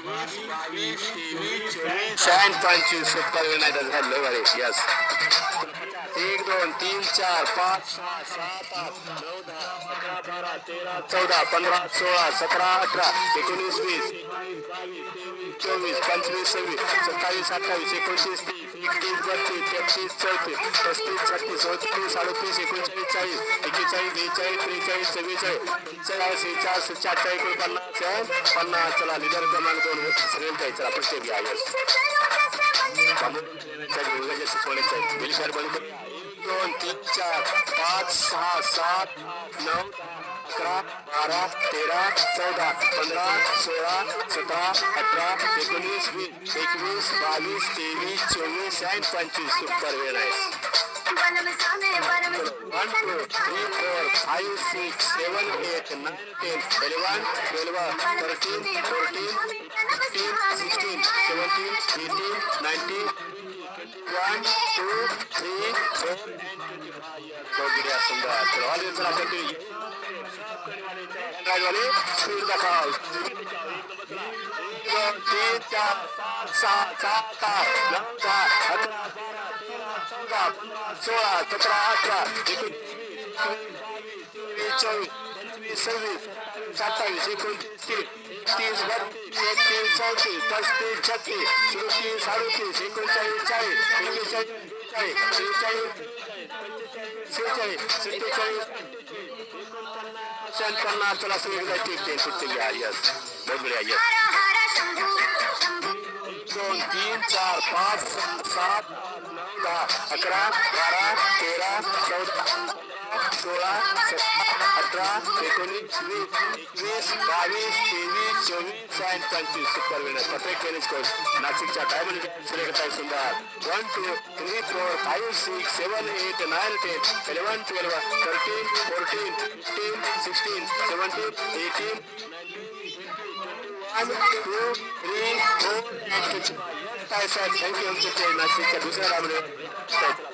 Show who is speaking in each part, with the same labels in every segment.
Speaker 1: एकवीस बावीस तेवीस चोवीस आणि 25 सुपर विनायक झालं बरे यस 1 2 3 4 5 6 7 8 9 10 11 12 13 14 15 16 17 18 19 20 21 22 23 24 25 26 27 28 29 30 31 32 33 34 35 36 37 38 39 40 41 42 43 44 45 46 50 चला लिडर क्रमांक 2 सगळे जायचं आपण ते घ्या यस बिलकर बंद 2 3 4 5 6 7 9 11 12 13 14 15 16 17 18 19 20 21 22 23 24 आणि 25 सुपर वेळ आहे 1 2 3 4 5 6 7 8 9 10 11 12 13 14 15 16 17 18 19 1 2 3 4 बढ़िया सुंदर चलो आगे चला करते वाले स्पीड दिखाओ 3 4 5 7 8 9 10 11 12 13 14 15 16 17 18 19 20 21 22 23 24 25 36 37 38 39 40 चला सुविधा ठीक आहे यस बहुत बढ़िया यस 2 3 4 5 7 9 10 11 12 13 14 16 17 18 19 20 22 23 24 आणि 25 super winner perfect tennis coach नाशिकच्या डायमंड सिलेक्ट आहे सुंदर 1 2 3 4 5 6 7 8 9 10 11 12 13 14 15 16 17 18 1 2 3 4 काय साहेब थँक्यू आमच्या नाशिकच्या दुसऱ्या राऊंडवर 1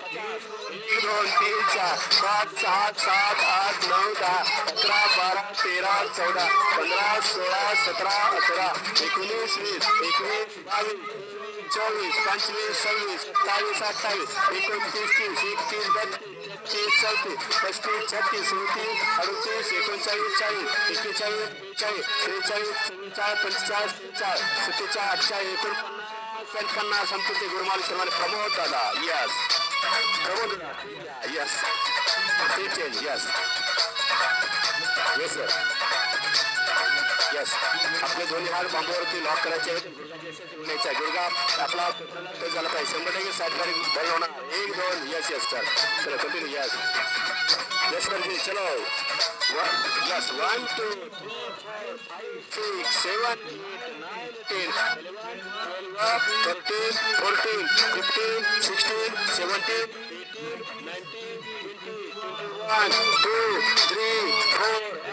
Speaker 1: 2 3 4 5 6 7 8 9 10 11 12 13 14 15 16 17 18 19 20 21 22 24 25 26 27 28 29 30 31 32 34 35 36 37 38 39 40 41 42 43 44 45 50 संपूर्ण गुरुमाल शर्मा प्रमोद दादा yes Pramod yes yes yes sir yes आपले दोन्ही हात बांबूवरती लॉक करायचे आहेत गुडघा आपला झाला पाहिजे 100% 60 तारीख बल होणार 1 2 यस यस सर चलो कंटिन्यू यस यस सर जी चलो यस 1 2 3 4 5 6 7 8 9 10 11 12 13 14 15 16 17 18 19 20 1 2 3 4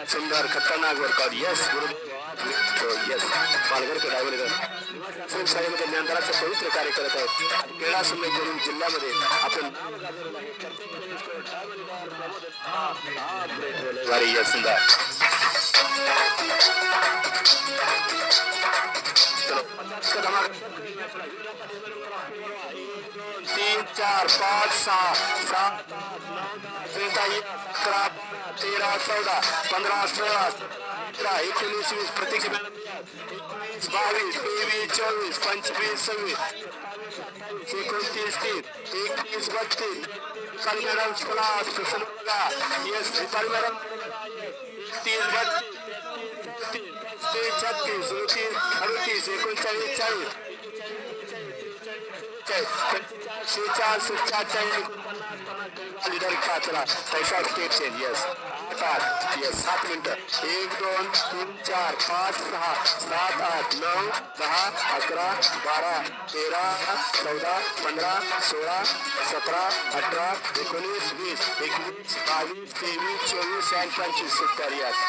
Speaker 1: सुंदर खतरनाक वर्कआउट यस यस पालघर के ड्रायव्हर शाळेमध्ये ज्ञानदाराचं पवित्र कार्य करत आहेत क्रीडा संघ करून जिल्ह्यामध्ये आपण सुंदर चलो 3 4 5 6 7 11 13 14 15 16 17 19 20 प्रत्येक 22 23 24 25 26 29 30 31 32 काली मॅडम क्लास सुसन बघा यस दीपाली मॅडम 30 32 36 38 39 40 लीडर का चला पैसा स्टेट चेंज यस 7 मिनिटं 1 2 3 4 5 6 7 8 9 10 11 12 13 14 15 16 17 18 19 20 21 22 23 24 आणि 25 सुपर यस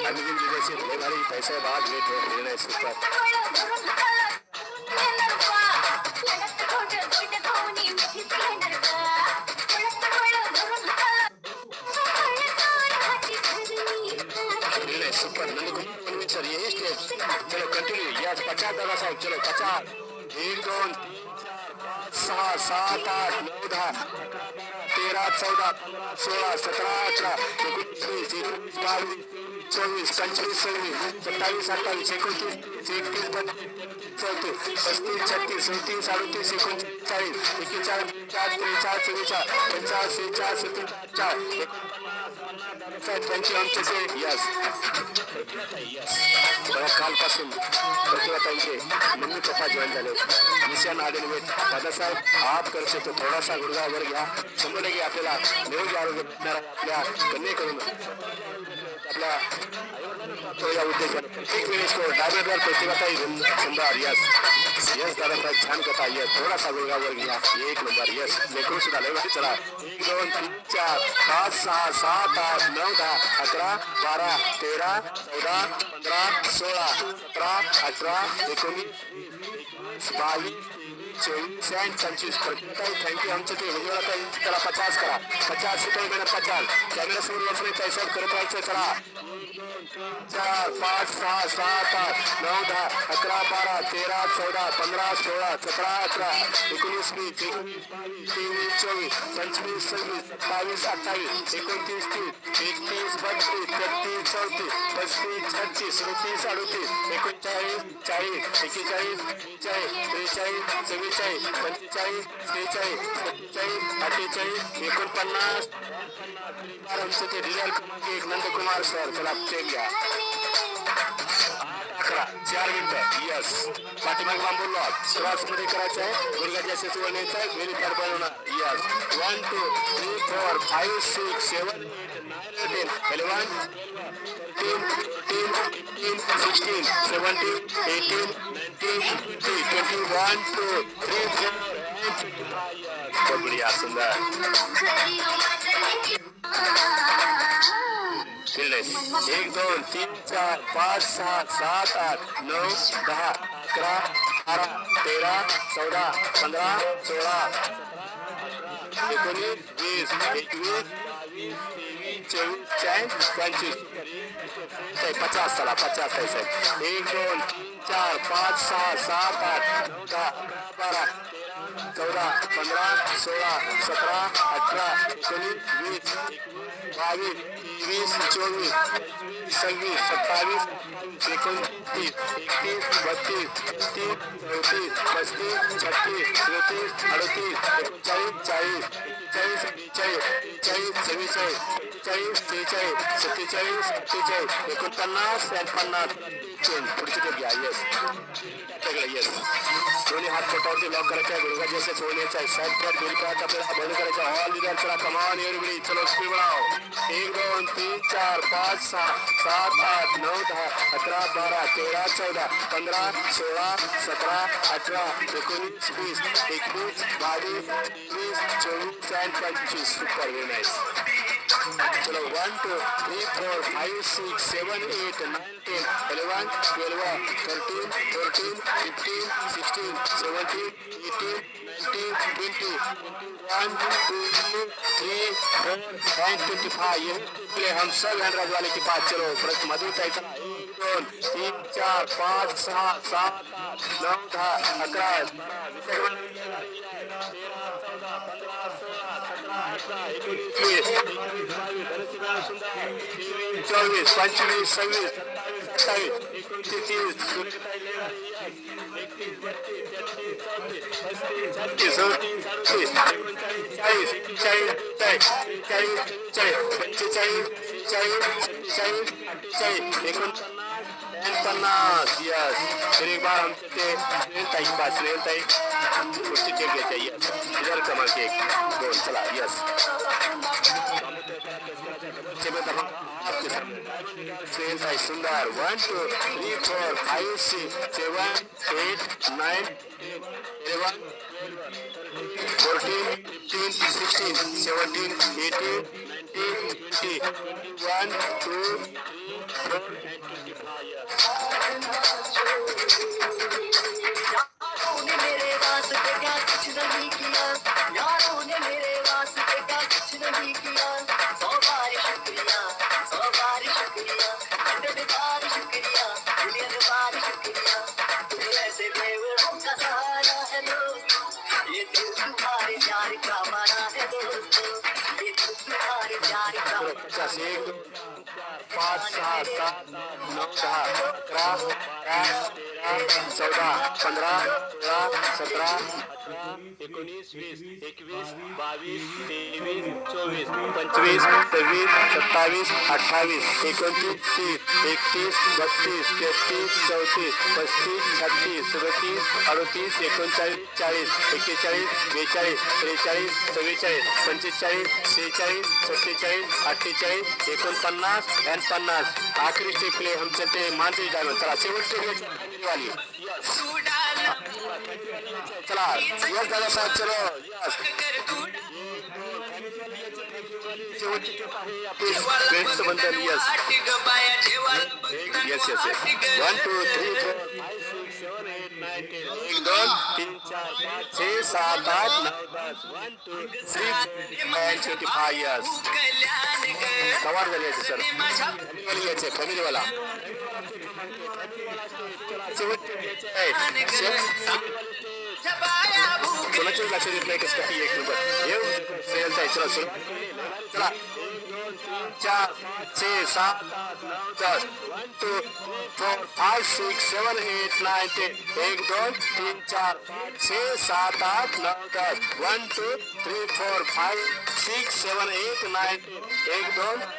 Speaker 1: अभिजित जैसे भारी पैसे बाद वेट हो super yes super Nandkumar sir यही स्टेप्स चलो कंटिन्यू यस 50 दादा साहेब चलो 50 1 2 6 7 8 9 10 13 14 16 17 18 19 20 21 22 24 25 26 27 28 29 31 32 33 34 35 36 37 38 39 40 41 42 43 त्यांची आमचे यस कालपासून प्रतिभाताईंचे मम्मी पप्पा जॉईन झाले निशान आलेले दादासाहेब आप कर शकतो थोडासा गुडघा वर घ्या 100% आपल्याला निरोगी आरोग्य भेटणार आपल्या कन्येकडून आपल्या तो या उद्देशाने प्रत्येक वेळेस तो डायबेटर प्रतिभाताई सुंदर यस यस दादासाहेब छान कथा यस थोडासा गुडघा वर घ्या 1 नंबर यस लेकरू सुद्धा लय चला 1 2 3 4 5 6 7 8 9 10 11 12 13 14 15 16 17 18 19 22 24 and 25 थँक्यू आमचे ते विजयाताई त्याला 50 करा 50 रुपये मॅडम 50 कॅमेरा समोर बसले पैसा करत राहायचं चला 4 5 6 7 8 9 10 11 12 13 14 15 16 17 18 19 20 21 23 24 25 26 27 28 29 30 31 32 33 34 35 36 37 38 39 40 41 42 43 44 45 46 आमचे ते डिझेल क्रमांक 1 नंदकुमार सर चला चेक घ्या 4 मिनिटं यस पाठीमाग बांबू लॉक क्रॉस मध्ये करायचं आहे गुडघ्याच्या शेतीवर न्यायचं आहे वेली पॅड बनवणार यस 1 2 3 4 5 6 7 8 9 10 11 13 15 16 17 18 19 20 21 2 3 4 बढ़िया सुंदर फिरलेस 1 2 3 4 5 6 7 8 9 10 11 12 13 14 15 16 19 20 21 24 50 चला 50 पैसे 1 2 3 4 5 6 7 8 9 10 12 14 15 16 17 18 19 20 22 23 24 26 27 29 31 32 33 34 35 36 37 38 39 40 41 42 पुढचे ते घ्या येस येस दोन्ही हात पोटावरती लॉक करायचा आहे गुडघा जैसे सोडण्याचा आहे साइड पॅड बिल पॅड आपल्याला बंद करायचा ऑल लिडर चला कमान एवढी चलो स्पीड बढ़ाओ 1 2 3 4 5 6 7 8 9 10 11 12 13 14 15 16 17 18 19 20 21 22 23 24 and 25 सुपर व्हेरी नाइस चलो 1 2 3 4 5 6 7 8 9 10 11 12 13 14 15 16 17 18 19 20 1 2 3 4 and 25 ये हम सब हैंडराज वाले के पास चलो मधु तैसा 1 2 3 4 5 6 7 9 10 11 24 25 26 27 50 यस फिर एक बार हम ताई पास ताई कुछ चेक चाहिए इधर क्रमांक 1 2 चला यस आपके सामने सुंदर 1 2 3 4 5 6 7 8 9 11 14 15 16 17 18 19 20 1 2
Speaker 2: यारों ने मेरे वास्ते क्या कुछ नहीं किया 100 बार शुक्रिया 100 बार
Speaker 1: पचास एक 5 6 7 9 10 11 12 13 14 15 16 17 19 20 21 22 23 24 25 26 27 28 29 30 31 32 33 34 35 36 37 38 39 40 41 42 43 44 45 46 47 48 49 50 आखरी स्टेप प्ले हम चलते हैं मानते डायमंड चला शेवटची वाली चला यस दादा साहेब चलो यस शेवटची स्टेप आहे आपली बेस्ट बंदर yes yes yes 1 2 3 4 5 6 7 8 9 10 1 2 3 4 5 6 7 8 9 10 1 2 3 and 25 years सवार झाले सर फॅमिली यायचे फॅमिलीवाला कोणाच्याच लक्ष देत नाही कसं काही एक नंबर येऊन चला सुरू चला 4 6 7 8 9 10 1 2 4 5 6 7 8 9 10 1 2 3 4 5 6 7 8 9 10 1 2 3 4 5 6 7 8 9 10 1 2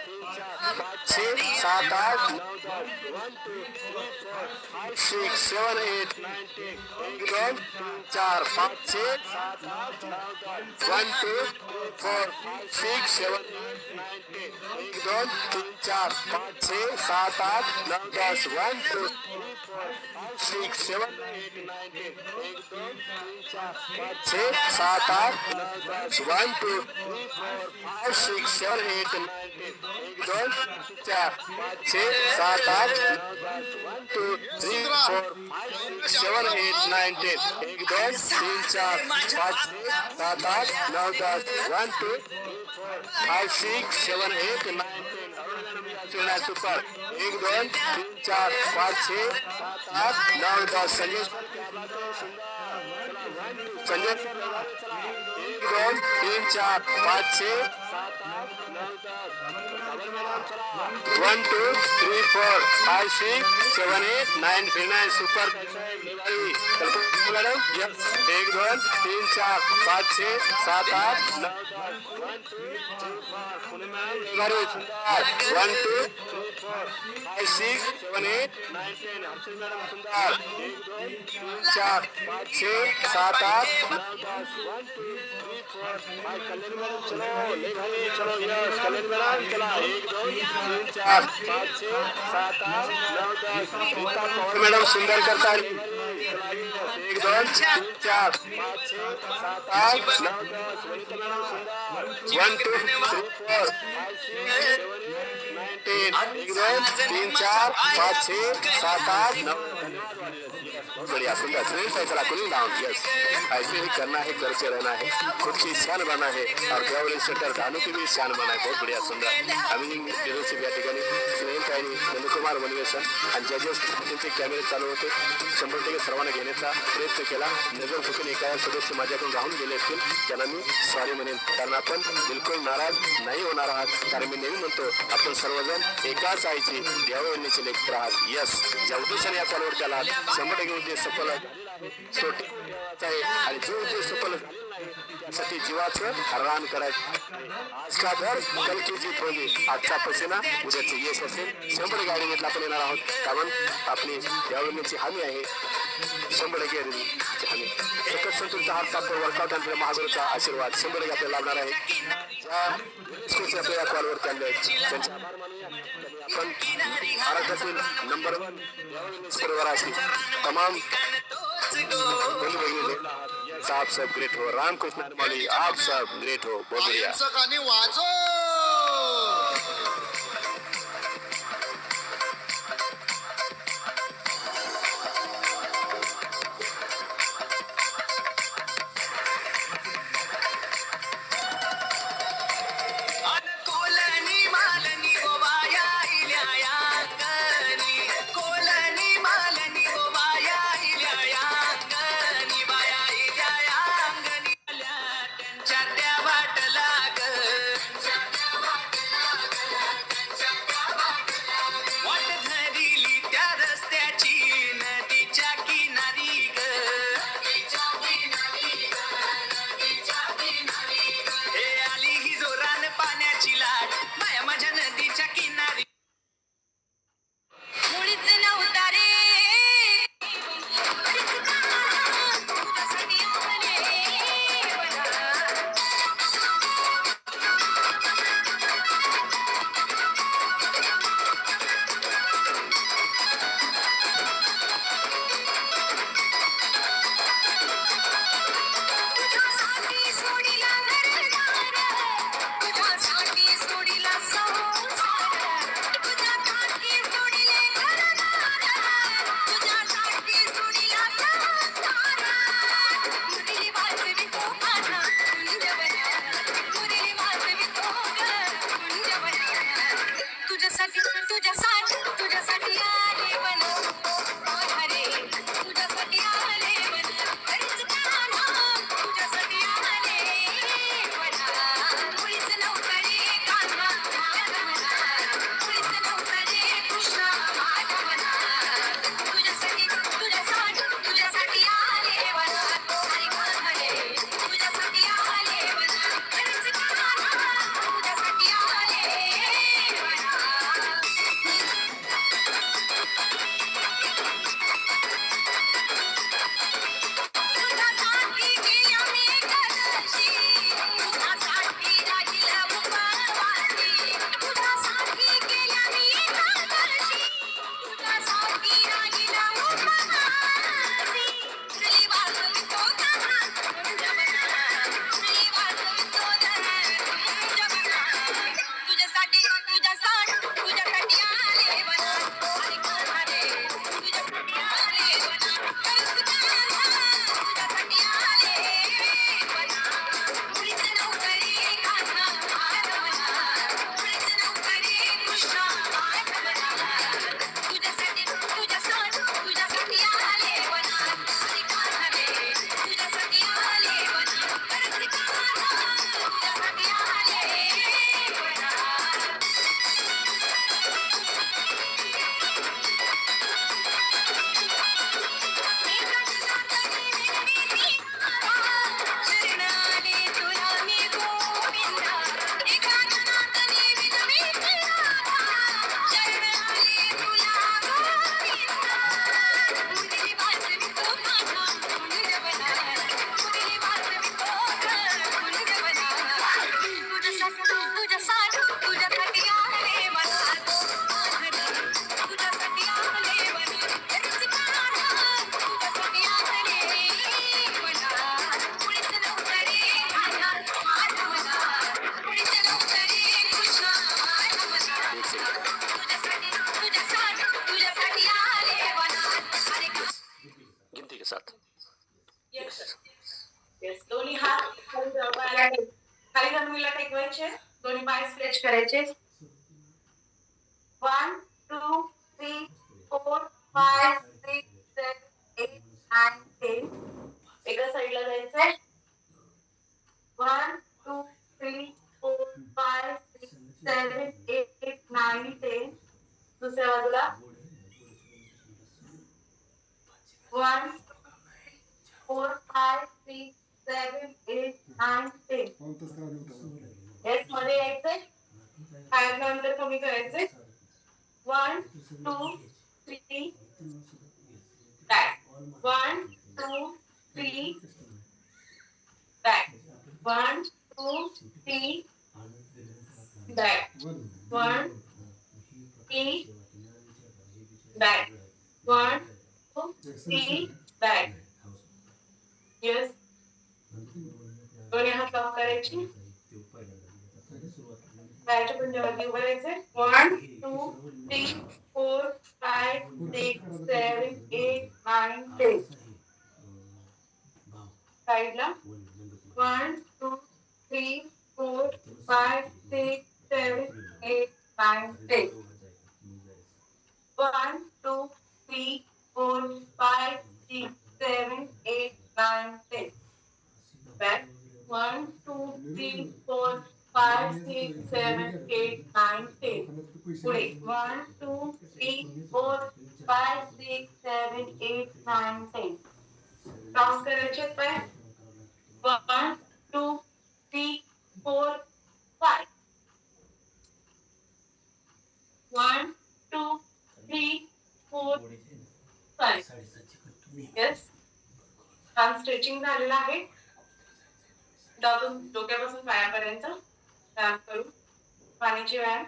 Speaker 1: 6 7 8 9 10 1 2 5 6 7 8 9 10 1 2 4 5 6 7 8 9 10 1 2 4 5 6 7 8 9 10 1 2 3 4 5 6 7 8 9 10 1 2 5 6 7 8 9 10 1 2 3 4 5 6 7 8 9 10 1 2 3 4 5 6 7 8 9 10 1 2 4 5 6 7 8 9 10 1 2 3 4 5 6 7 8 9 10 1 2 3 4 5 6 7 8 9 10 1 2 5 6 7 8 9 10 super 1 2 3 4 5 6 7 8 9 10 Sanjay Sanjay 1 2 3 4 5 6 7 8 9 10 1 2 3 4 5 6 7 8 9 9 super madam yes 1 2 3 4 5 6 7 8 9 10 1 2 3 4 Pune madam 1 2 3 4 5 6 7 8 9 10 Harshal madam सुंदर 1 2 3 4 5 6 7 8 9 10 1 2 3 4 5 कल्याण मॅडम चलो ले भाई चलो यस कल्याण मॅडम चला 1 2 3 4 5 6 7 8 9 10 रीता पवार मॅडम सुंदर करता 1 2 3 4 5 6 7 8 9 10 वनिता मॅडम सुंदर 1 2 3 4 5 6 7 8 9 10 1 2 3 4 5 6 7 8 9 बहुत बढ़िया सुंदर सुनील भाई चला कुली डाउन यस ऐसे ही करना है करते रहना है खुद की शान बना है और ग्राउंड इंस्ट्रक्टर दानू की भी शान बना है बहुत बढ़िया सुंदर अमेजिंग लिडरशिप या ठिकाणी सुनील ताईंनी नंदकुमार वनवेसन आणि जजेस त्यांचे कॅमेरे चालू होते 100% सर्वांना घेण्याचा प्रयत्न केला नजर चुकून एका सदस्य माझ्याकडून राहून गेले असतील त्यांना मी सॉरी म्हणेन कारण आपण बिलकुल नाराज नाही होणार आहात कारण मी नेहमी म्हणतो आपण सर्वजण एकाच आईची देवावरणीचे लेकर आहात यस ज्या उद्देशाने या कॉलवर त्याला 100% उद्देश सफल आहे आणि जो उद्देश सफल त्यासाठी जीवाचं रान करायचं आज का धर कल की जीत होगी आजचा पसीना उद्याचे यश असेल 100 गाडी घेतला आपण येणार आहोत कारण आपली देवावरणीची हमी आहे 100% हमी सकत संतुलचा हात सापर वर्कआउट आणि महागुरूचा आशीर्वाद 100% आपल्याला लाभणार आहे ज्या आपल्या कॉलवरती आणले त्यांचे आभार मानूया आपण भारतातील नंबर 1 परिवाराशी तमाम बहनी बहिणी आप सब ग्रेट हो रामकृष्ण माली आप सब ग्रेट हो बहुत बढ़िया
Speaker 2: करायचे. 1 2 3 4 5 6 7 8 9 10. एका साईडला जायचंय. 1 2 3 4 5 6 7 8 9 10. दुसऱ्या बाजूला 1 2 3 4 5 6 7 8 9 10. एस मध्ये यायचंय. फायर नंतर कमी करायचंय. 1 2 3 back. 1 2 3 back. 1 2 3 back. 1 3 back. 1 2 3 back. Yes. दोन्ही हात लॉक करायची. पायाच्या पंजावरती उभं राहायचंय. 1 2 3 4 5 6 7 8 9 10. साईडला 1 2 3 4 5 6 7 8 9 10. 1 2 3 4 5 6 7 8 9 10. Back. 1 2 3 4 5 6 7 8 9 10. पुढे 1 2 3 4 5 6 7 8 9 10. काउंट करायचे पाय. 1 2 3 4 5. 1 2 3 4 5. येस. छान स्ट्रेचिंग झालेलं आहे. डोक्यापासून पायापर्यंत व्यायाम करू. पाण्याची व्यायाम.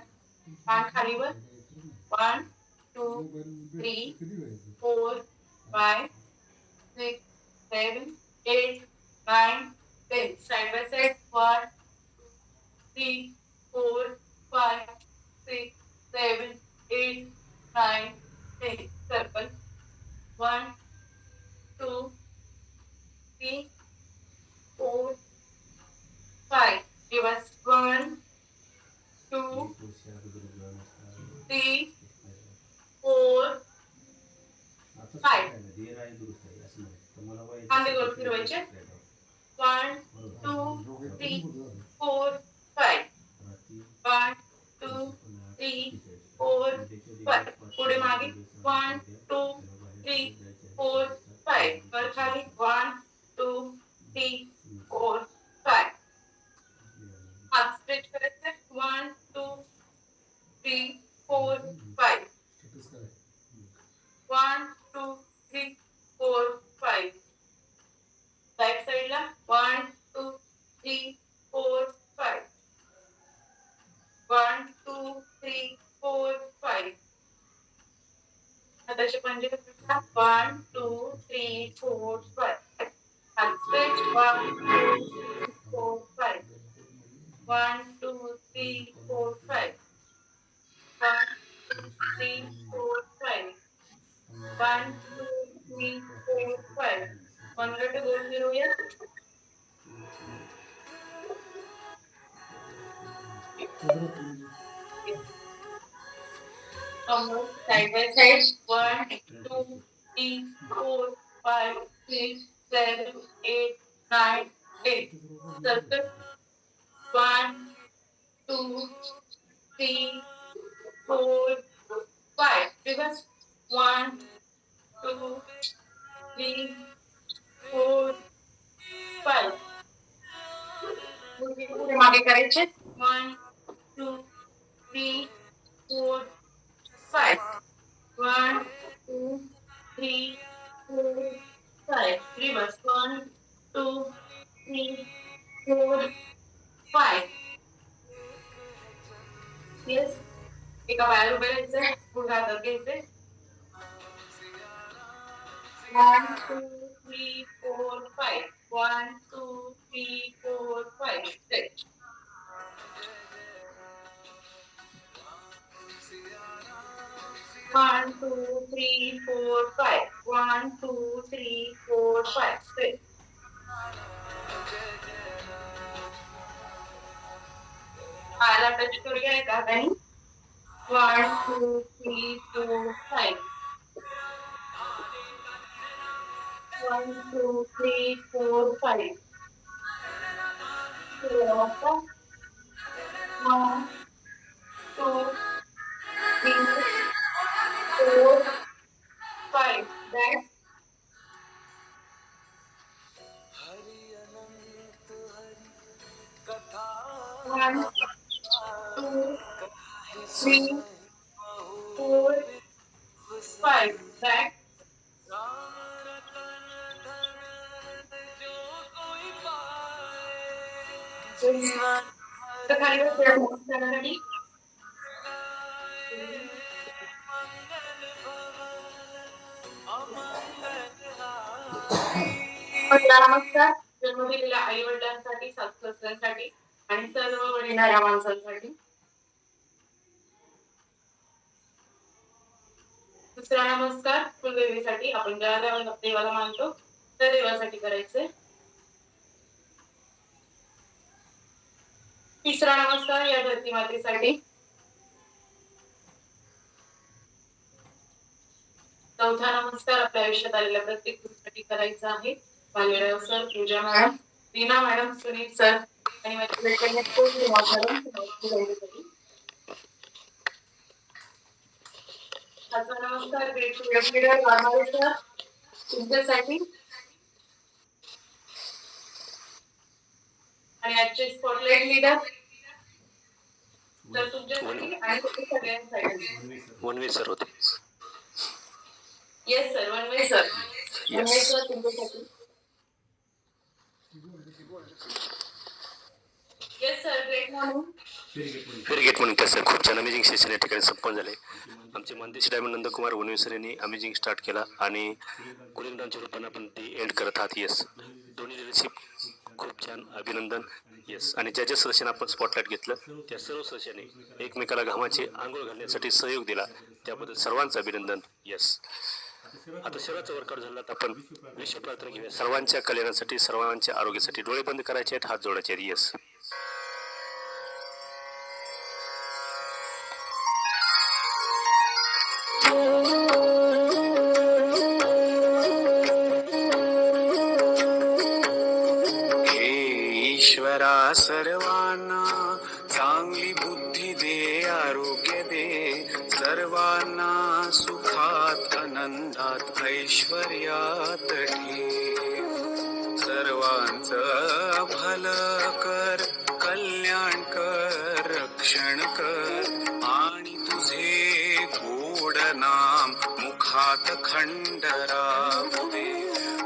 Speaker 2: मान खालीवर. 1 2 3 4 5 6 7 8 9 10. Side by side. 1 2 3 4 5 6 7 8 9 10. Circle. 1 2 3 4 5. Reverse. 1 2 3 4 5. खांदे गोल फिरवायचे. 1 2 3 4 5. 1 2 3 4 5. पुढे मागे. 1 2 3 4 5. वर खाली. 1 2 3 4 5. हात स्ट्रेच करायचे. 1 2 3 4 5. 1 2 3 4 5. बॅक साईडला. 1 2 3 4 5. 1 2 3 4 5. हाताचे पंजे कसा. 1 2 3 4 5. हात स्ट्रेच. 1 2 3 4 5. 1 2 3 4 5. 1 2 3 4 5. 1 2 3 4 5. 100 to go फिरूया. Side by side. 1 2 3 4 5 6 7 8 9 10. Circle. 1 2 3 4 5. Reverse. 1 2 3 4 5. पुढे मागे करायचे. 1 2 3 4 5. 1 2 3 4 5. Reverse. 1 2 3 4 5. Yes. एका पायावर उभे राहायचंय. पुढे हातात घ्यायचे. 1 2 3 4 5. 1 2 3 4 5. Stretch. 1 2 3 4 5. 1 2 3 4 5. Stretch. पायाला टच करूया एका हाताने. 1 2 3 4 5. 1 2 3 4 5. 1 2 3 4 5. That's 1 2 3 4 5. Back. तर खाली बसण्यासाठी पहिला नमस्कार जन्म दिलेल्या आई वडिलांसाठी, सासू-सासऱ्यांसाठी आणि सर्व वडीलधाऱ्या माणसांसाठी. दुसरा नमस्कार कुलदेवीसाठी. आपण ज्या देवाला मानतो त्या देवासाठी करायचंय. तिसरा नमस्कार या धरती मातेसाठी. चौथा नमस्कार आपल्या आयुष्यात आलेल्या प्रत्येक गोष्टीसाठी करायचा आहे. Bhalerao sir, Pooja madam, Reena madam, Sunil sir आणि माझ्या मैत्रिणी मॅडम. पाचवा नमस्कार सर तुमच्यासाठी आणि आजचे स्पॉटलाइट लीडर तर तुमच्यासाठी आणि सगळ्यांसाठी.
Speaker 1: वनवे सर होते.
Speaker 2: Yes sir, Vanve sir. Vanve sir तुमच्यासाठी. Yes sir, great morning.
Speaker 1: Very good morning sir. खूप छान अमेझिंग सेशन या ठिकाणी संपन्न झाले. आमचे मानदेशी डायमंड नंदकुमार वनवे सर यांनी अमेझिंग स्टार्ट केला आणि कुलिंगडांच्या रूपाने आपण ती एंड करत आहात. येस, दोन्ही लिडरशिप खूप छान, अभिनंदन. येस, आणि ज्या ज्या सदस्यांना आपण स्पॉटलाईट घेतलं त्या सर्व सदस्यांनी एकमेकाला घामाचे आंघोळ घालण्यासाठी सहयोग दिला, त्याबद्दल सर्वांचं अभिनंदन. येस, आता शरीराचा वर्कआउट झाला तर आपण विश्व प्रार्थना घेऊया. सर्वांच्या कल्याणासाठी, सर्वांच्या आरोग्यासाठी. डोळे बंद करायचे आहेत, हात जोडायचे आहेत. येस,
Speaker 3: ईश्वरा सर्वांना चांगली बुद्धी दे, आरोग्य दे, सर्वांना सुखात आनंदात ऐश्वर्यात ठेव. सर्वांचं भलं कर, कल्याण कर, रक्षण कर आणि तुझे गोड नाम मुखात खंड राहू दे,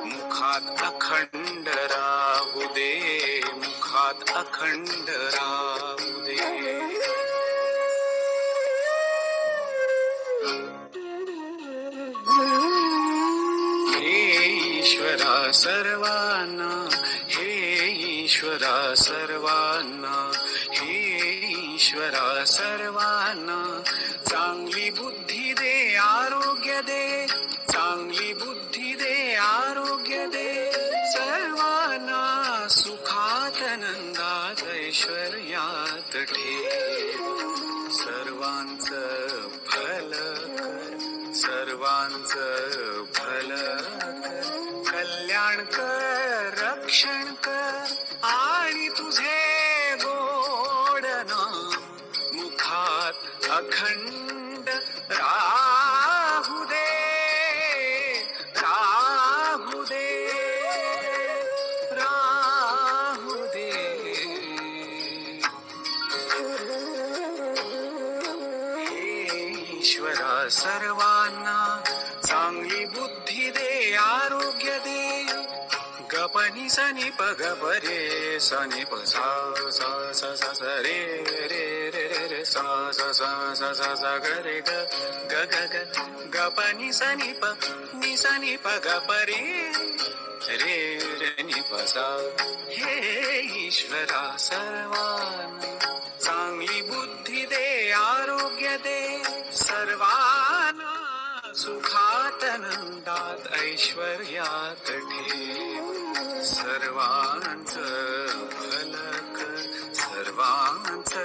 Speaker 3: मुखात अखंड राहू दे, मुखात अखंड राहू दे. हे ईश्वरा सर्वांना, हे ईश्वरा सर्वांना, हे ईश्वरा सर्वांना चांगली बुद्धी दे, आरोग्य दे, चांगली बुद्धी दे, आरोग्य दे, सर्वांना सुखात आनंदात ऐश्वर्यात ठेव. सर्वांचं भलं कर, सर्वांचं भलं कर, कल्याण कर, रक्षण कर आणि तुझे गोड नाम मुखात अखंड राहू दे, राहू दे, राहू दे. हे ईश्वरा सर्वांना चांगली बुद्धी दे, आरोग्य दे. गपनी सनी पग परे सनी प सा सा सा सा सा रे रे रे रे रे सा सा सा सा सा सा ग रे ग ग ग ग. गपनी सनी प नि सनी पग परे रे रे नि प सा. हे ईश्वरा सर्वांना चांगली बुद्धी दे, आरोग्य दे, सर्वांना सुखात आनंदात ऐश्वर्यात ठेव. सर्वांचं भलं कर, सर्वांचं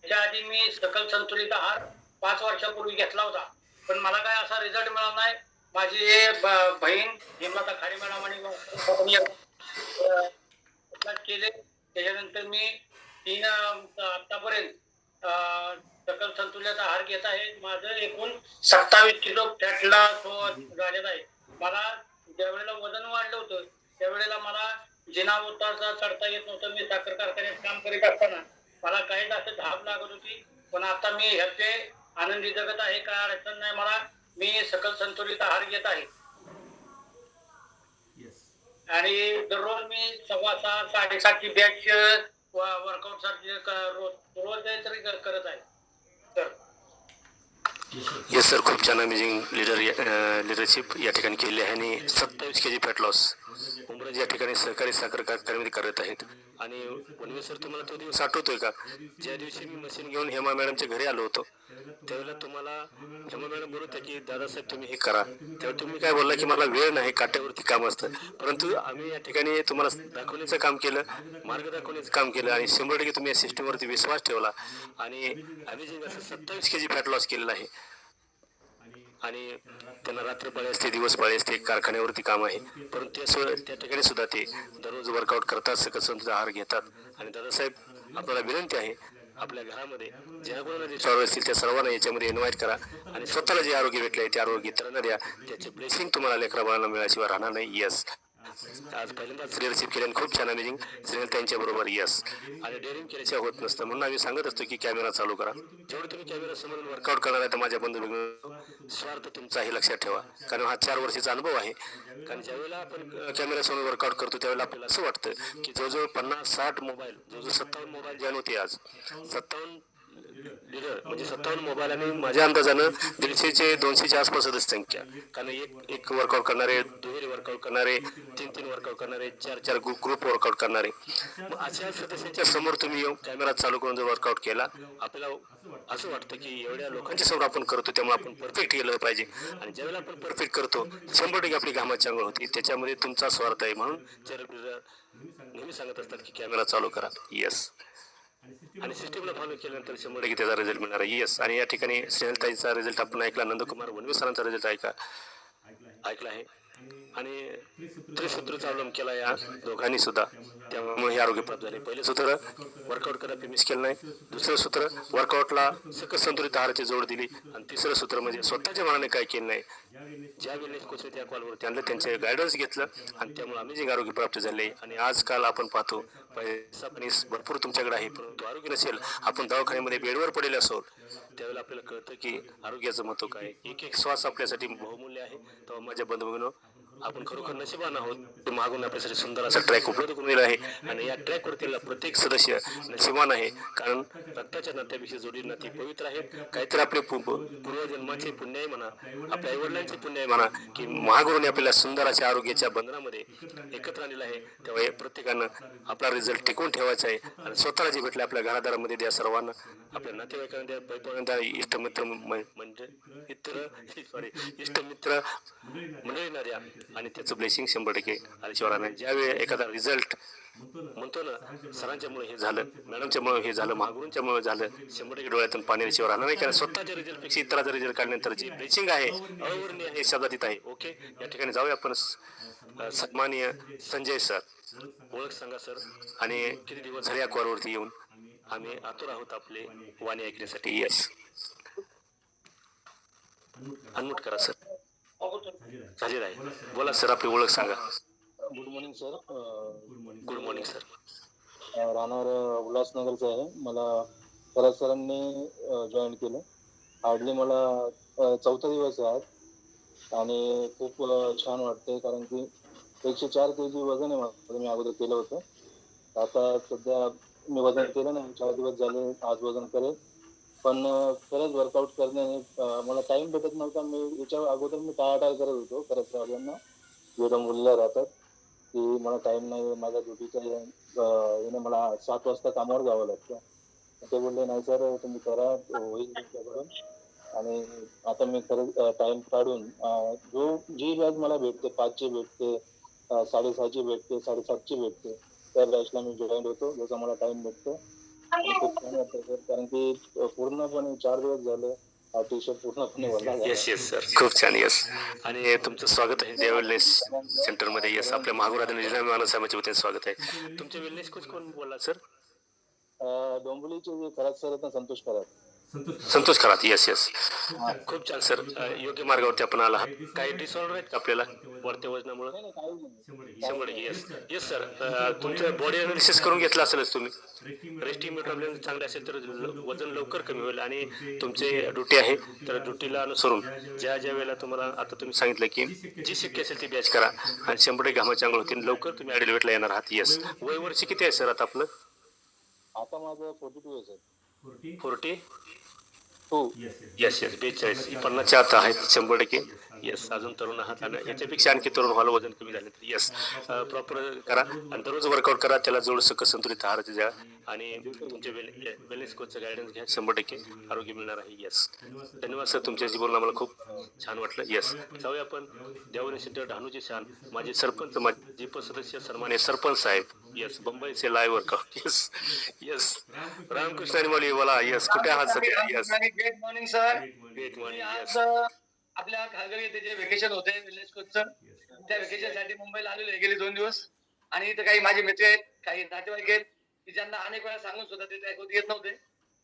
Speaker 4: त्याच्या आधी मी सकल संतुलित आहार 5 वर्षापूर्वी घेतला होता, पण मला काय असा रिझल्ट मिळाला नाही. माझी बहीण हेमलता खारे मॅडम आणि केले. त्याच्यानंतर मी 3 आतापर्यंत सकल संतुलित आहार घेत आहे. माझं एकूण 27 किलो फॅटला झालेला आहे. मला ज्यावेळेला वजन वाढलं होतं त्यावेळेला मला जिना उतारता चढता येत नव्हतं. मी साखर कारखान्यात काम करीत असताना मला काही असं धाप लागत होती, पण आता मी ह्याचे आनंदी जगत आहे. काय अडचण नाही मला. मी सकल संतुलित आहार घेत आहे आणि दररोज मी 6:15 7:30 ची बॅच वर्कआउट साठी रोज तरी करत आहे. तर
Speaker 1: येस सर, खूप छान अमेझिंग लिडरशिप या ठिकाणी केली आहे आणि 27 kg फॅट लॉस उमरज या ठिकाणी सहकारी साखर कारखान्यामध्ये करत आहेत. आणि वनवे सर, तुम्हाला तो दिवस आठवतोय का ज्या दिवशी मी मशीन घेऊन हेमा मॅडमच्या घरी आलो होतो? त्यावेळेला तुम्हाला हेमा मॅडम बोलत होत्या की दादासाहेब तुम्ही हे करा. त्यावेळी तुम्ही काय बोलला की मला वेळ नाही, काट्यावरती काम असतं. परंतु आम्ही या ठिकाणी तुम्हाला दाखवण्याचं काम केलं, मार्ग दाखवण्याचं काम केलं आणि 100% तुम्ही या सिस्टमवरती विश्वास ठेवला आणि आम्ही जे असं 27 kg फॅट लॉस केलेला आहे. आणि त्यांना रात्र पाळी असते, दिवस पाळी असते, कारखान्यावरती काम आहे, परंतु त्या ठिकाणी सुद्धा ते दररोज वर्कआउट करतात, सकल संतुलित आहार घेतात. आणि दादासाहेब, आपल्याला विनंती आहे, आपल्या घरामध्ये ज्या कोणाला जे चालू असतील त्या सर्वांना याच्यामध्ये इन्व्हाइट करा आणि स्वतःला जे आरोग्य भेटले ते आरोग्य इतरांना द्या. त्याचे ब्लेसिंग तुम्हाला लेकरा बाळांना मिळाल्याशिवाय राहणार नाही. येस, आज पहिल्यांदाच लिडरशिप केल्याने खूप छान अमेझिंग. स्नेहल त्यांच्या बरोबर येस. आणि डेअरिंग केल्याशिवाय होत नसतं, म्हणून आम्ही सांगत असतो की कॅमेरा चालू करा. जेवढे तुम्ही कॅमेरा समोरून वर्कआउट करणार आहे तर माझ्या बंधू स्वार्थ तुमचाही लक्षात ठेवा, कारण हा 4 वर्षाचा अनुभव आहे. कारण ज्यावेळेला आपण कॅमेऱ्यासमोर वर्कआउट करतो त्यावेळेला आपल्याला असं वाटतं की जवळजवळ 50-60 मोबाईल, जवळजवळ 57 मोबाईल जॉईन होते आज. 57 लिडर म्हणजे 57 मोबाईल आणि माझ्या अंदाजानं 150-200च्या आसपास संख्या. कारण एक वर्कआउट करणारे, दुहेरी वर्कआउट करणारे, 3 वर्कआउट करणारे, 4 ग्रुप वर्कआउट करणारे. मग अशा सदस्यांच्या समोर तुम्ही कॅमेरा चालू करून जर वर्कआउट केला, आपल्याला असं वाटतं की एवढ्या लोकांच्या समोर आपण करतो त्यामुळे आपण परफेक्ट केलं पाहिजे. आणि ज्यावेळेला आपण परफेक्ट करतो 100% आपली कामाची अंघोळ होती. त्याच्यामध्ये तुमचा स्वार्थ आहे, म्हणून नेहमी सांगत असतात की कॅमेरा चालू करा. येस, आणि सिस्टीमला फॉलो केल्यानंतर 100% त्याचा रिझल्ट मिळणार आहे. येस, आणि या ठिकाणी स्नेहलताईचा रिझल्ट आपण ऐकला, नंदकुमार वनवे सरांचा रिझल्ट ऐकला आहे. आणि त्रिसूत्रचा अवलंब केला या दोघांनी सुद्धा, त्यामुळे हे आरोग्य प्राप्त झाले. पहिले सूत्र वर्कआउट करा, मिस केलं नाही. दुसरं सूत्र वर्कआउटला सकस संतुलित आहाराची जोड दिली. आणि तिसरं सूत्र म्हणजे स्वतःच्या मनाने काय केलं नाही, ज्या वेळेस कोच त्या कॉलवरती आणलं, त्यांचे गायडन्स घेतलं आणि त्यामुळे अमेझिंग आरोग्य प्राप्त झाले. आणि आजकाल आपण पाहतो पैसा पण भरपूर तुमच्याकडे आहे, परंतु आरोग्य नसेल, आपण दवाखान्यामध्ये बेडवर पडलेले असो, त्यावेळेला आपल्याला कळतं की आरोग्याचं महत्त्व काय. एक श्वास आपल्यासाठी बहुमूल्य आहे. तेव्हा माझ्या बंधूंनो, आपण खरोखर नशिबान आहोत. मागून आपल्यासाठी सुंदर असा ट्रॅक उपलब्ध करून दिला आहे आणि या ट्रॅकवरती प्रत्येक सदस्य नशिबान आहे, कारण रक्ताच्या नात्यापेक्षा जोडलेली नाती पवित्र आहेत. काहीतरी आपले पूर्वजन्माचे पुण्य आहे म्हणा, आपल्या आईवडिलांचे पुण्य आहे म्हणा, की महागुरूने आपल्याला सुंदर अशा आरोग्याच्या बंधनामध्ये एकत्र आणलेलं आहे. तेव्हा प्रत्येकानं आपला रिझल्ट टिकवून ठेवायचा आहे आणि स्वतःला जे भेटले आपल्या घरादारामध्ये द्या, सर्वांना, आपल्या नातेवाईकांना द्या, पैपणांना, इष्टमित्र मंडळींना द्या. आणि त्याचं ब्लेसिंग 100% आल्याशिवाय नाही. ज्यावेळी एखादा रिझल्ट म्हणतो ना, सरांच्यामुळे हे झालं, मॅडमच्यामुळे हे झालं, महागुरूंच्यामुळे झालं, 100% डोळ्यातून पाणी आल्याशिवाय राहणार नाही. कारण स्वतःच्या रिझल्टपेक्षा इतराचा रिझल्ट काढल्यानंतर जे ब्लेसिंग आहे, अवर्णनीय आहे, शब्दातीत आहे. ओके, या ठिकाणी जाऊया आपण. सन्माननीय संजय सर, ओळख सांगा सर, आणि किती दिवस झाले या कॉलवरती येऊन? आम्ही आतुर आहोत आपले वाणी ऐकण्यासाठी. येस, अनम्यूट करा सर. झालेलं आहे, बोला सर, आपली ओळख सांगा.
Speaker 5: Good morning sir.
Speaker 1: Good morning sir.
Speaker 5: राहणार उल्हासनगरचं आहे. मला खरंच सरांनी जॉईन केलं. हार्डली मला 4था दिवस आहे आज आणि खूप छान वाटतंय, कारण की 104 kg वजन आहे माझं. मी अगोदर केलं होतं, आता सध्या मी वजन केलं नाही. 4 दिवस झाले, आज वजन करेल. पण खरंच वर्कआउट करण्याने मला टाइम भेटत नव्हता. मी याच्या अगोदर मी टाळाटाळ करत होतो. खरंच सरांना वेळ मुलीला राहतात की मला टाइम नाही, माझ्या ड्युटीच्या येणे मला 7 वाजता कामावर जावं लागतं. ते बोलले नाही सर, तुम्ही करा, होईल तुमच्याकडून. आणि आता मी खरंच टाइम काढून जी बॅच मला भेटते, 5ची भेटते, 6:30ची भेटते, 7:30ची भेटते, त्या बॅचला मी जॉईन होतो जसा मला टाइम भेटतो. आणि खूप छान वाटतं सर, कारण की पूर्णपणे 4 दिवस झाले हा टी शर्ट पूर्णपणे भरला झाला.
Speaker 1: येस येस सर, खूप छान. येस, आणि तुमचं स्वागत आहे देवा वेलनेस सेंटरमध्ये. येस, आपल्या महागुराधन निजामी मानव साहेबांच्या वतीने स्वागत आहे. तुमचे वेलनेस कोच कोण बोलला सर?
Speaker 5: डोंबिवलीचे जे खरात सर आहेत ना, संतोष खरात.
Speaker 1: संतोष खरात. येस येस, खूप छान सर. योग्य मार्गावरती आपण आला आहात. काही डिसऑर्डर आहेत का आपल्याला वाढत्या वजनामुळे?
Speaker 5: नाही नाही, काही नाही.
Speaker 1: 100%. येस येस सर, तुमचं बॉडी अनालिसिस करून घेतलं असेलच तुम्ही. रेस्टिंग मेटाबॉलिझम चांगले असेल तर वजन लवकर कमी होईल. आणि तुमचे ड्युटी आहे तर ड्युटीला अनुसरून ज्या ज्या वेळेला तुम्हाला आता तुम्ही सांगितलं की जी शक्य असेल ती बॅच करा आणि 100% घामाची आंघोळ होतील. लवकर तुम्ही आयडियल वेटला येणार आहात. येस, वय वर्ष किती आहे सर आता आपलं?
Speaker 5: आता माझं 42 आहे सर.
Speaker 1: 40.
Speaker 5: हो.
Speaker 1: Yes yes, 42. 50च्या आता आहेत 100%. येस, अजून तरुण आहात आणि याच्यापेक्षा आणखी तरुण व्हायला वजन कमी झाले तर येस, प्रॉपर करा आणि दररोज वर्कआउट करा. त्याला जोड संतुलित आहाराची द्या आणि तुमच्या वेलनेस कोचचं गायडन्स घ्या. 100% आरोग्य मिळणार आहे. येस, धन्यवाद सर, तुमच्याशी बोलून आम्हाला खूप छान वाटलं. येस, जाऊया आपण देवणी सेंटर डहाणूचे छान माझे सरपंच, माझे सदस्य सन्मान्य सरपंच साहेब. येस, मुंबईचे live workout. Yes yes, Ramakrishna आणि बोली बोला. येस, कुठे आहात सध्या? Yes,
Speaker 4: great morning sir.
Speaker 1: Great morning.
Speaker 4: आज
Speaker 1: येस,
Speaker 4: आपल्या खारघरी येथे जे व्हेकेशन होते विलेज कोचचं, त्या व्हेकेशन साठी मुंबईला आलेलो आहे गेले 2 दिवस. आणि इथं काही माझे मित्र आहेत, काही नातेवाईक आहेत की ज्यांना अनेक वेळा सांगून सुद्धा ते ऐकून येत नव्हते.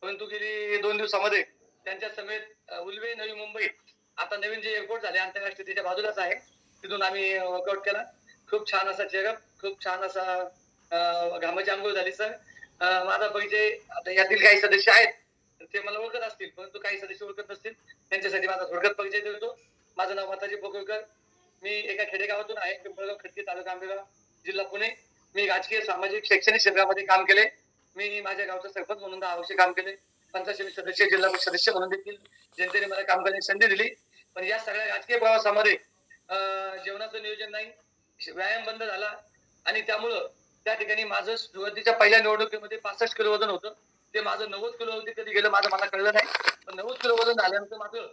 Speaker 4: परंतु गेली 2 दिवसामध्ये त्यांच्या समेत उल्वे नवी मुंबई, आता नवीन जे एअरपोर्ट झाले आंतरराष्ट्रीय त्याच्या बाजूलाच आहे, तिथून आम्ही वर्कआउट केला. खूप छान असा चेअरअप, खूप छान असा घामाची आंघोळ झाली सर. माझा परिचय आता यातील काही सदस्य आहेत ते मला ओळखत असतील, परंतु काही सदस्य ओळखत नसतील, त्यांच्यासाठी माझा थोडक्यात परिचय देतो. माझं नाव माताजी पोकळकर. मी एका खेडेगावातून आहे, पिंपळगाव खडकी, तालुका आंबेगाव, जिल्हा पुणे. मी राजकीय, सामाजिक, शैक्षणिक क्षेत्रामध्ये काम केले. मी माझ्या गावचा सरपंच म्हणून 10 वर्ष काम केले. पंचायत समिती सदस्य, जिल्हा परिषद सदस्य म्हणून देखील जनतेने मला काम करण्याची संधी दिली. पण या सगळ्या राजकीय प्रवासामध्ये जेवणाचं नियोजन नाही, व्यायाम बंद झाला आणि त्यामुळं त्या ठिकाणी माझं सुरुवातीच्या पहिल्या निवडणुकीमध्ये 65 किलो वजन होतं. ते माझं 90 किलो वरती कधी गेलं माझं मला कळलं नाही. पण 90 किलो वजन झाल्यानंतर मात्र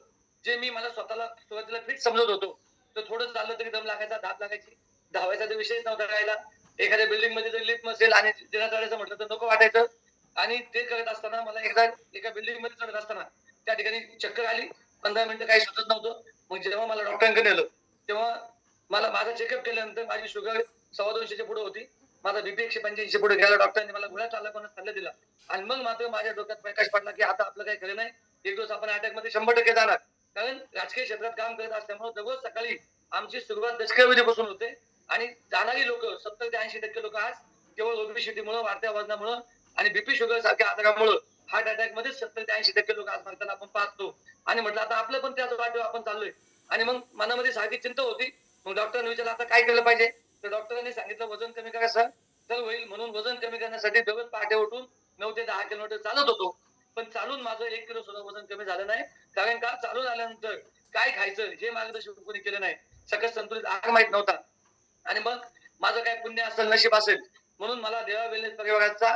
Speaker 4: जे मी मला स्वतःला सुरुवातीला फिट समजत होतो, तर थोडं चाललं तरी दम लागायचा, धाप लागायची. धावायचा तर विषयच नव्हता राहिला. एखाद्या बिल्डिंग मध्ये जर लिफ्ट नसेल आणि जिना चढायचं म्हटलं तर नको वाटायचं. आणि ते करत असताना मला एकदा एका बिल्डिंग मध्ये चढत असताना त्या ठिकाणी चक्कर आली. 15 मिनिटं काही सुचत नव्हतं. मग जेव्हा मला डॉक्टरांकडे नेलं तेव्हा मला माझा चेकअप केल्यानंतर माझी शुगर 250च्या पुढे होती. माझा बीपी 185 पुढे गेला. डॉक्टरांनी मला गोळ्या चालला सल्ला दिला. आणि मग मात्र माझ्या डोक्यात प्रकाश पडला की आता आपलं काही खरं नाही, एक दिवस आपण अटॅक मध्ये 100% जाणार. कारण राजकीय क्षेत्रात काम करत असल्यामुळे दररोज सकाळी आमची सुरुवात दशकाविधीपासून होते आणि जाणारी लोक 70 ते 80% लोक आज केवळ ओबेसिटीमुळे, वाढत्या वजनामुळे आणि बीपी शुगर सारख्या आजारामुळे हार्ट अटॅक मध्ये 70 ते 80% लोक आज मरताना आपण पाहतो. आणि म्हटलं आता आपलं पण त्याच वाटेवर आपण चाललोय. आणि मग मनामध्ये सारखी चिंता होती. मग डॉक्टरांनी विचारलं आता काय केलं पाहिजे, तर डॉक्टरांनी सांगितलं वजन कमी करा सर. तर होईल म्हणून वजन कमी करण्यासाठी दररोज पहाटे उठून 9 ते 10 किलोमीटर चालत होतो. पण चालून माझं 1 किलो सुद्धा वजन कमी झालं नाही. कारण का, चालून आल्यानंतर काय खायचं हे मार्गदर्शन कोणी केलं नाही. सकस संतुलित आहार माहित नव्हता. आणि मग माझं काय पुण्य असेल, नशीब असेल, म्हणून मला देवा वेलनेस परिवाराचा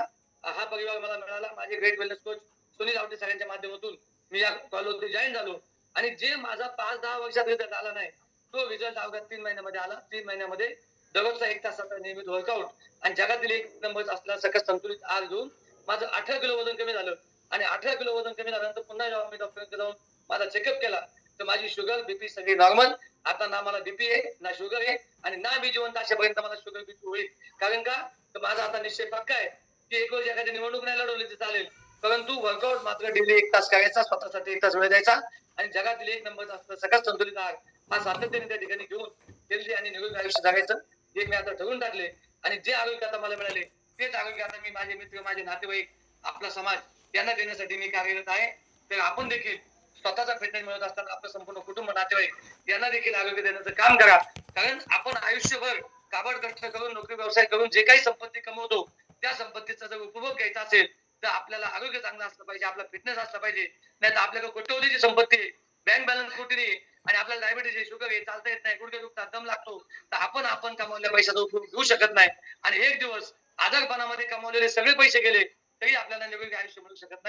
Speaker 4: हा परिवार मला मिळाला. माझे great wellness coach Sunil Awate सरांच्या माध्यमातून मी या कॉलेजमध्ये जॉईन झालो. आणि जे माझा 5-10 वर्षात रिझल्ट आला नाही, तो रिझल्ट अवघ्या 3 महिन्यामध्ये आला. 3 महिन्यामध्ये दररोजचा 1 तासाचा नियमित वर्कआउट आणि जगातील 1 नंबर असलेला सकस संतुलित आहार घेऊन माझं 18 किलो वजन कमी झालं. आणि 18 किलो वजन कमी झाल्यानंतर पुन्हा जेव्हा मी डॉक्टरांकडे जाऊन माझा चेकअप केला तर माझी शुगर, बीपी सगळी नॉर्मल. आता ना मला बीपी आहे, ना शुगर आहे आणि ना मी जिवंत अशापर्यंत मला शुगर बीपी होईल. कारण का, तर माझा आता निश्चय पक्का आहे की एक वेळेस एखादी निवडणूक नाही लढवली तर चालेल, परंतु वर्कआउट मात्र डेली 1 तास करायचा, स्वतःसाठी 1 तास वेळ द्यायचा आणि जगातील 1 नंबर असलेला सकस संतुलित आहार हा सातत्याने त्या ठिकाणी घेऊन हेल्दी आणि निरोगी आयुष्य जगायचं हे मी आता ठरवून टाकले. आणि जे आरोग्य आता मला मिळाले तेच आरोग्य आता मी माझे मित्र, माझे नातेवाईक, आपला समाज यांना देण्यासाठी मी कार्यरत आहे. तर आपण देखील स्वतःचा फिटनेस मिळत असताना आपलं संपूर्ण कुटुंब, नातेवाईक यांना देखील आरोग्य देण्याचं काम करा. कारण आपण आयुष्यभर काबड कष्ट करून, नोकरी व्यवसाय करून जे काही संपत्ती कमवतो त्या संपत्तीचा जर उपभोग घ्यायचा असेल तर आपल्याला आरोग्य चांगलं असलं पाहिजे, आपला फिटनेस असला पाहिजे. नाही तर आपल्याकडे कोट्यवधीची संपत्ती, बँक बॅलन्स कुठे आणि आपल्याला डायबिटीज आहे, शुगर आहे, चालता येत नाही, गुडघे दुखतात, दम लागतो, तर आपण कमावलेल्या पैशाचा उपयोग घेऊ शकत नाही. आणि एक दिवस आजारपणामध्ये कमावलेले सगळे पैसे गेले तरी आपल्याला निरोगी आयुष्य मिळू शकत नाही.